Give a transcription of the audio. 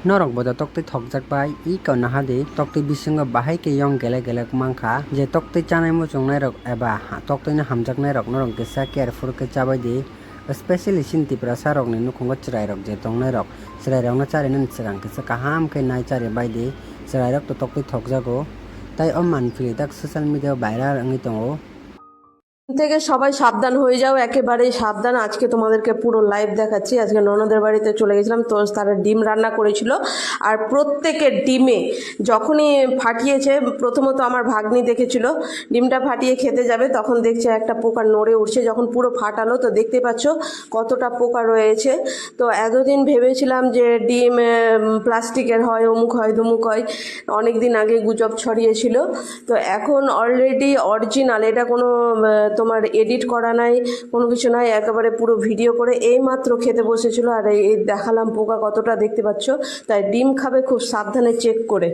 Norok bodo tokti thokjak bai I kaw nahadi tokti bisingo bahai ke yong gele gele mangkha je tokti chanai muchungnai rok eba tokti ni hamjaknai rok norok kisa careful ke chabai di especially sintipra sarok ni nukhungo chrai rok je tongnai rok chrai rok no charini chirang kisa kaham ke nai chari bai di chrai rok to tokti thokjago tai o manpili dak social media viral wngwi tongo। থেকে সবাই সাবধান হয়ে যাও, একেবারেই সাবধান। আজকে তোমাদেরকে পুরো লাইভ দেখাচ্ছি। আজকে ননদের বাড়িতে চলে গেছিলাম, তো তারা ডিম রান্না করেছিল, আর প্রত্যেকের ডিমে যখনই ফাটিয়েছে, প্রথমত আমার ভাগ্নি দেখেছিল ডিমটা ফাটিয়ে খেতে যাবে, তখন দেখছে একটা পোকা নড়ে উঠছে। যখন পুরো ফাটালো তো দেখতে পাচ্ছ কতটা পোকা রয়েছে। তো এতদিন ভেবেছিলাম যে ডিম প্লাস্টিকের হয়, অমুক হয় ধুমুক হয়, অনেক দিন আগে গুজব ছড়িয়েছিল। তো এখন অলরেডি অরিজিনাল, এটা কোনো তোমার এডিট করা নাই, কোনো কিছু নাই, একেবারে পুরো ভিডিও করে এইমাত্র খেতে বসেছিল। আর এই দেখালাম পোকা কতটা, দেখতে পাচ্ছ। তাই ডিম খাবে খুব সাবধানে চেক করে।